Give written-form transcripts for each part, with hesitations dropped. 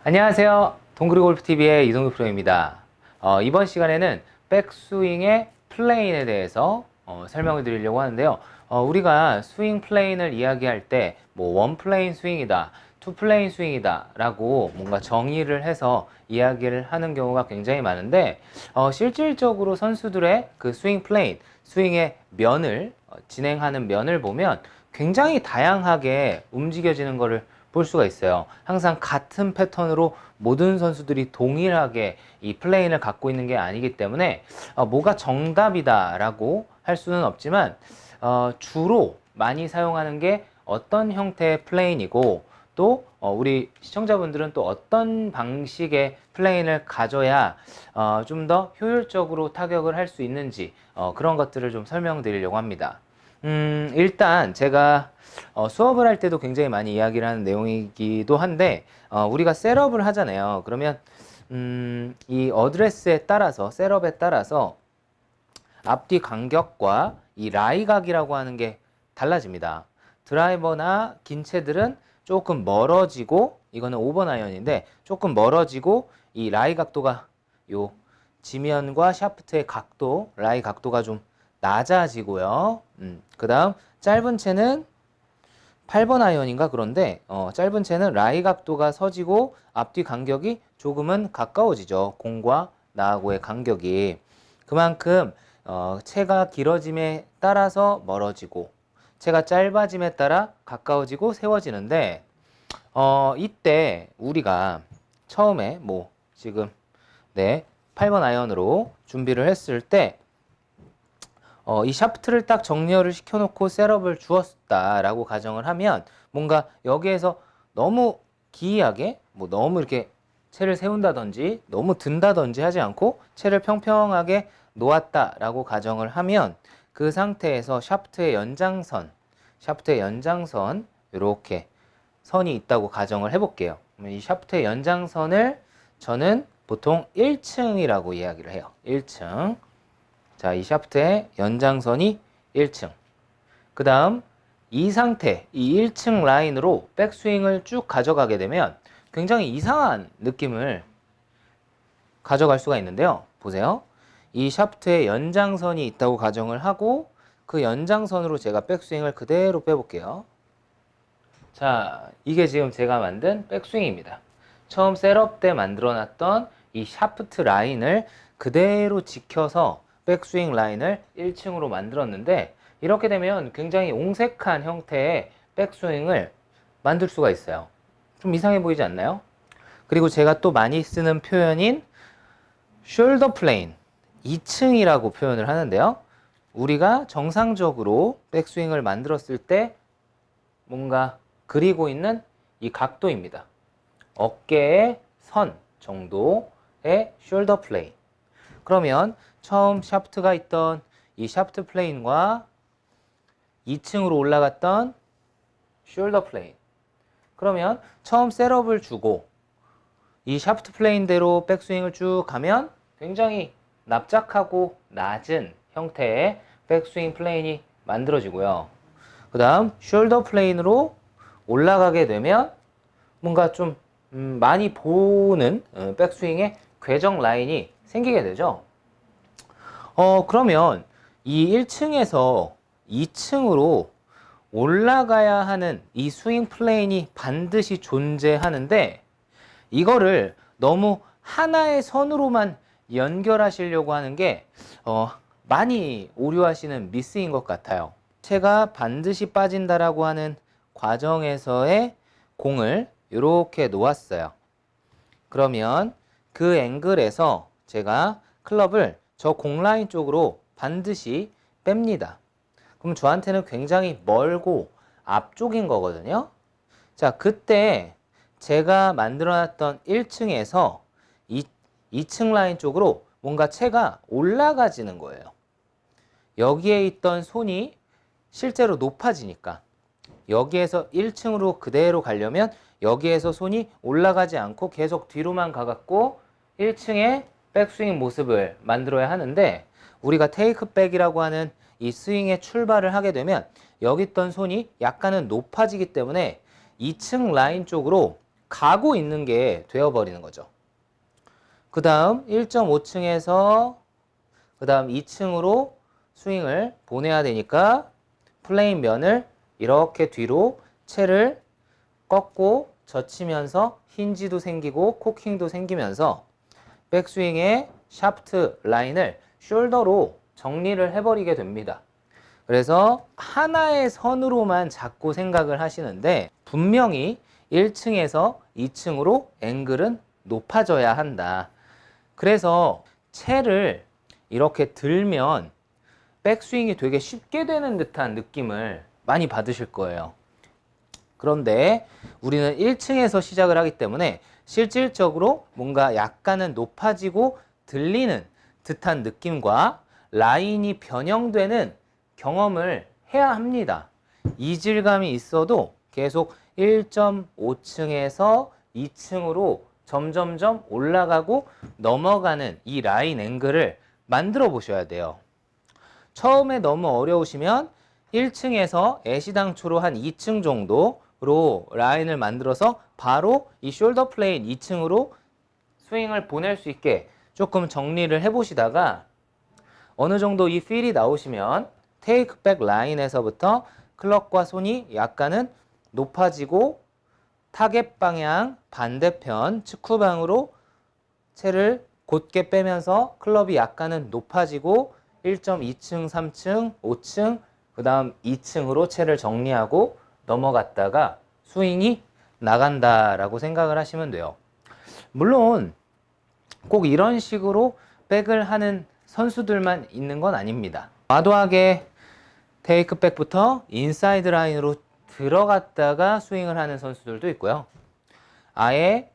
안녕하세요. 동그리골프TV의 이동규 프로입니다. 이번 시간에는 백스윙의 플레인에 대해서 설명을 드리려고 하는데요. 우리가 스윙 플레인을 이야기할 때 뭐 원 플레인 스윙이다, 투 플레인 스윙이다 라고 뭔가 정의를 해서 이야기를 하는 경우가 굉장히 많은데 실질적으로 선수들의 그 스윙 플레인, 스윙의 면을 진행하는 면을 보면 굉장히 다양하게 움직여지는 것을 볼 수가 있어요. 항상 같은 패턴으로 모든 선수들이 동일하게 이 플레인을 갖고 있는 게 아니기 때문에 뭐가 정답이다 라고 할 수는 없지만 주로 많이 사용하는 게 어떤 형태의 플레인이고 또 우리 시청자분들은 또 어떤 방식의 플레인을 가져야 좀 더 효율적으로 타격을 할 수 있는지 그런 것들을 좀 설명드리려고 합니다. 일단 제가 수업을 할 때도 굉장히 많이 이야기를 하는 내용이기도 한데 우리가 셋업을 하잖아요. 그러면 이 어드레스에 따라서 셋업에 따라서 앞뒤 간격과 이 라이각이라고 하는 게 달라집니다. 드라이버나 긴 채들은 조금 멀어지고 이거는 5번 아이언인데 조금 멀어지고 이 라이 각도가 요 지면과 샤프트의 각도, 라이 각도가 좀 낮아지고요. 그 다음 짧은 채는 8번 아이언인가 그런데 짧은 채는 라이 각도가 서지고 앞뒤 간격이 조금은 가까워지죠. 공과 나하고의 간격이. 그만큼 채가 길어짐에 따라서 멀어지고 채가 짧아짐에 따라 가까워지고 세워지는데 이때 우리가 처음에 뭐 지금 8번 아이언으로 준비를 했을 때 이 샤프트를 딱 정렬을 시켜놓고 셋업을 주었다라고 가정을 하면 뭔가 여기에서 너무 기이하게 뭐 너무 이렇게 채를 세운다든지 너무 든다든지 하지 않고 채를 평평하게 놓았다라고 가정을 하면 그 상태에서 샤프트의 연장선 이렇게 선이 있다고 가정을 해볼게요. 이 샤프트의 연장선을 저는 보통 1층이라고 이야기를 해요. 1층. 자, 이 샤프트의 연장선이 1층. 그 다음 이 상태, 이 1층 라인으로 백스윙을 쭉 가져가게 되면 굉장히 이상한 느낌을 가져갈 수가 있는데요. 보세요. 이 샤프트의 연장선이 있다고 가정을 하고 그 연장선으로 제가 백스윙을 그대로 빼볼게요. 자, 이게 지금 제가 만든 백스윙입니다. 처음 셋업 때 만들어놨던 이 샤프트 라인을 그대로 지켜서 백스윙 라인을 1층으로 만들었는데 이렇게 되면 굉장히 옹색한 형태의 백스윙을 만들 수가 있어요. 좀 이상해 보이지 않나요? 그리고 제가 또 많이 쓰는 표현인 숄더 플레인 2층이라고 표현을 하는데요. 우리가 정상적으로 백스윙을 만들었을 때 뭔가 그리고 있는 이 각도입니다. 어깨의 선 정도의 숄더 플레인. 그러면 처음 샤프트가 있던 이 샤프트 플레인과 2층으로 올라갔던 숄더 플레인. 그러면 처음 셋업을 주고 이 샤프트 플레인대로 백스윙을 쭉 가면 굉장히 납작하고 낮은 형태의 백스윙 플레인이 만들어지고요. 그 다음 숄더 플레인으로 올라가게 되면 뭔가 좀 많이 보는 백스윙의 궤적 라인이 생기게 되죠. 그러면 이 1층에서 2층으로 올라가야 하는 이 스윙 플레인이 반드시 존재하는데 이거를 너무 하나의 선으로만 연결하시려고 하는 게 많이 오류하시는 미스인 것 같아요. 채가 반드시 빠진다라고 하는 과정에서의 공을 이렇게 놓았어요. 그러면 그 앵글에서 제가 클럽을 저 공라인 쪽으로 반드시 뺍니다. 그럼 저한테는 굉장히 멀고 앞쪽인 거거든요. 자, 그때 제가 만들어놨던 1층에서 2층 라인 쪽으로 뭔가 채가 올라가지는 거예요. 여기에 있던 손이 실제로 높아지니까 여기에서 1층으로 그대로 가려면 여기에서 손이 올라가지 않고 계속 뒤로만 가갖고 1층의 백스윙 모습을 만들어야 하는데 우리가 테이크백이라고 하는 이 스윙의 출발을 하게 되면 여기 있던 손이 약간은 높아지기 때문에 2층 라인 쪽으로 가고 있는 게 되어버리는 거죠. 그 다음 1.5층에서 그 다음 2층으로 스윙을 보내야 되니까 플레인 면을 이렇게 뒤로 채를 꺾고 젖히면서 힌지도 생기고 코킹도 생기면서 백스윙의 샤프트 라인을 숄더로 정리를 해버리게 됩니다. 그래서 하나의 선으로만 자꾸 생각을 하시는데 분명히 1층에서 2층으로 앵글은 높아져야 한다. 그래서 채를 이렇게 들면 백스윙이 되게 쉽게 되는 듯한 느낌을 많이 받으실 거예요. 그런데 우리는 1층에서 시작을 하기 때문에 실질적으로 뭔가 약간은 높아지고 들리는 듯한 느낌과 라인이 변형되는 경험을 해야 합니다. 이질감이 있어도 계속 1.5층에서 2층으로 점점점 올라가고 넘어가는 이 라인 앵글을 만들어 보셔야 돼요. 처음에 너무 어려우시면 1층에서 애시당초로 한 2층 정도로 라인을 만들어서 바로 이 숄더 플레인 2층으로 스윙을 보낼 수 있게 조금 정리를 해보시다가 어느 정도 이 필이 나오시면 테이크백 라인에서부터 클럽과 손이 약간은 높아지고 타겟 방향 반대편 측후방으로 채를 곧게 빼면서 클럽이 약간은 높아지고 1.2층, 3층, 5층, 그 다음 2층으로 채를 정리하고 넘어갔다가 스윙이 나간다라고 생각을 하시면 돼요. 물론 꼭 이런 식으로 백을 하는 선수들만 있는 건 아닙니다. 과도하게 테이크백부터 인사이드 라인으로 들어갔다가 스윙을 하는 선수들도 있고요. 아예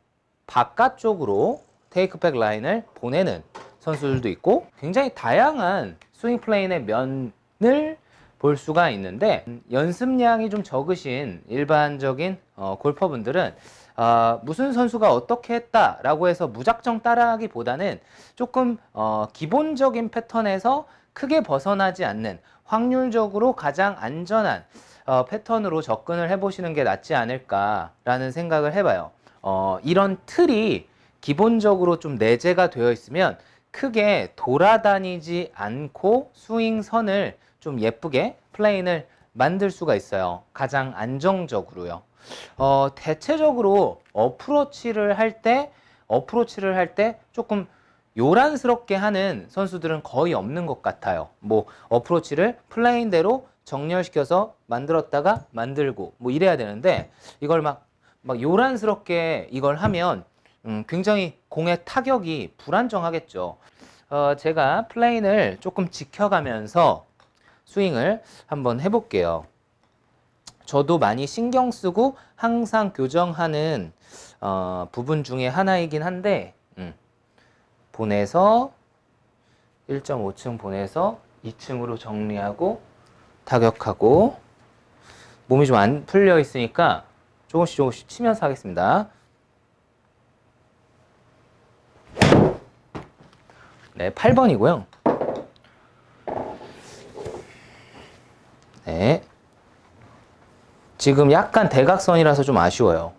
바깥쪽으로 테이크백 라인을 보내는 선수들도 있고 굉장히 다양한 스윙 플레인의 면을 볼 수가 있는데 연습량이 좀 적으신 일반적인 골퍼분들은 무슨 선수가 어떻게 했다라고 해서 무작정 따라하기보다는 조금 기본적인 패턴에서 크게 벗어나지 않는 확률적으로 가장 안전한 패턴으로 접근을 해보시는 게 낫지 않을까라는 생각을 해봐요. 이런 틀이 기본적으로 좀 내재가 되어 있으면 크게 돌아다니지 않고 스윙선을 좀 예쁘게 플레인을 만들 수가 있어요. 가장 안정적으로요. 대체적으로 어프로치를 할 때 조금 요란스럽게 하는 선수들은 거의 없는 것 같아요. 뭐 어프로치를 플레인대로 정렬시켜서 만들었다가 만들고 뭐 이래야 되는데 이걸 막 요란스럽게 이걸 하면 굉장히 공의 타격이 불안정하겠죠. 제가 플레인을 조금 지켜가면서 스윙을 한번 해볼게요. 저도 많이 신경 쓰고 항상 교정하는 부분 중에 하나이긴 한데 보내서 1.5층 보내서 2층으로 정리하고 타격하고 몸이 좀 안 풀려 있으니까 조금씩 치면서 하겠습니다. 네, 8번이고요. 네. 지금 약간 대각선이라서 좀 아쉬워요.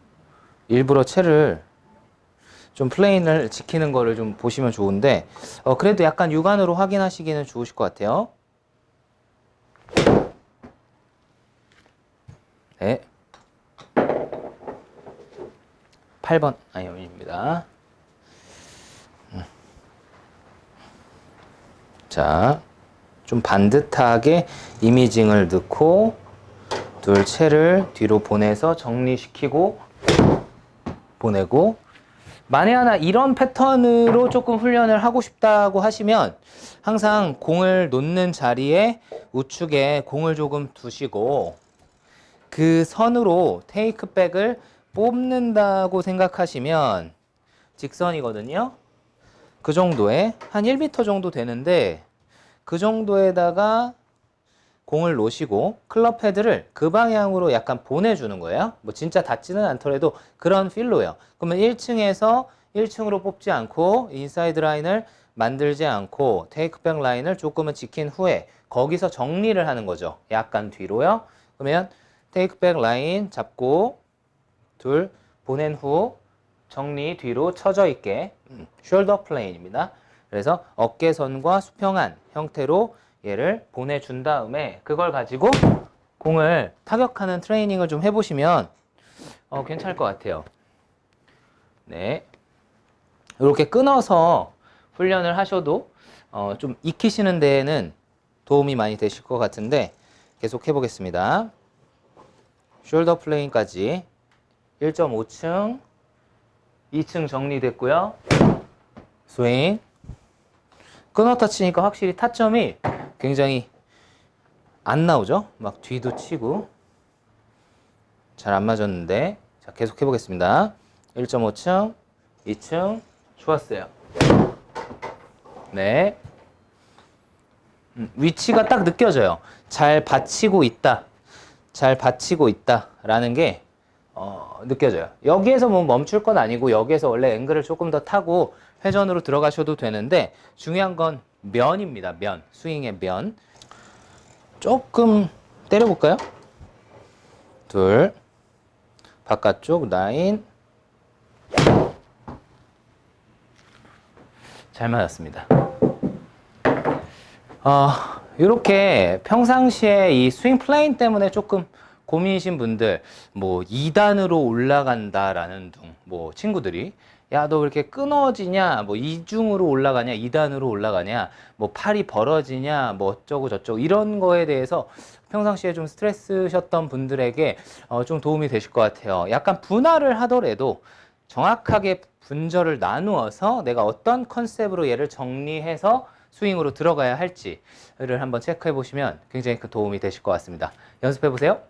일부러 채를 좀 플레인을 지키는 거를 좀 보시면 좋은데 그래도 약간 육안으로 확인하시기는 좋으실 것 같아요. 네. 8번 아이언입니다. 자, 좀 반듯하게 이미징을 넣고 둘 채를 뒤로 보내서 정리시키고 보내고 만에 하나 이런 패턴으로 조금 훈련을 하고 싶다고 하시면 항상 공을 놓는 자리에 우측에 공을 조금 두시고 그 선으로 테이크백을 뽑는다고 생각하시면 직선이거든요. 그 정도에 한 1m 정도 되는데 그 정도에다가 공을 놓으시고 클럽 헤드를 그 방향으로 약간 보내주는 거예요. 뭐 진짜 닿지는 않더라도 그런 필로예요. 그러면 1층에서 1층으로 뽑지 않고 인사이드 라인을 만들지 않고 테이크백 라인을 조금은 지킨 후에 거기서 정리를 하는 거죠. 약간 뒤로요. 그러면 테이크백 라인 잡고 둘 보낸 후 정리 뒤로 처져 있게 숄더 플레인입니다. 그래서 어깨선과 수평한 형태로 얘를 보내준 다음에 그걸 가지고 공을 타격하는 트레이닝을 좀 해보시면 괜찮을 것 같아요. 네, 이렇게 끊어서 훈련을 하셔도 좀 익히시는 데에는 도움이 많이 되실 것 같은데 계속 해보겠습니다. 숄더 플레인까지 1.5층, 2층 정리됐고요. 스윙. 끊었다 치니까 확실히 타점이 굉장히 안 나오죠? 막 뒤도 치고 잘 안 맞았는데. 자, 계속 해보겠습니다. 1.5층, 2층. 좋았어요. 네. 위치가 딱 느껴져요. 잘 받치고 있다. 잘 받치고 있다라는 게 느껴져요. 여기에서 뭐 멈출 건 아니고 여기에서 원래 앵글을 조금 더 타고 회전으로 들어가셔도 되는데 중요한 건 면입니다. 면. 스윙의 면. 조금 때려볼까요? 둘. 바깥쪽 라인. 잘 맞았습니다. 이렇게 평상시에 이 스윙 플레인 때문에 조금 고민이신 분들, 뭐 2단으로 올라간다라는 둥, 뭐 친구들이 야, 너 왜 이렇게 끊어지냐, 뭐 2중으로 올라가냐, 2단으로 올라가냐, 뭐 팔이 벌어지냐, 뭐 어쩌고 저쩌고 이런 거에 대해서 평상시에 좀 스트레스셨던 분들에게 좀 도움이 되실 것 같아요. 약간 분할을 하더라도 정확하게 분절을 나누어서 내가 어떤 컨셉으로 얘를 정리해서 스윙으로 들어가야 할지를 한번 체크해 보시면 굉장히 큰 도움이 되실 것 같습니다. 연습해 보세요.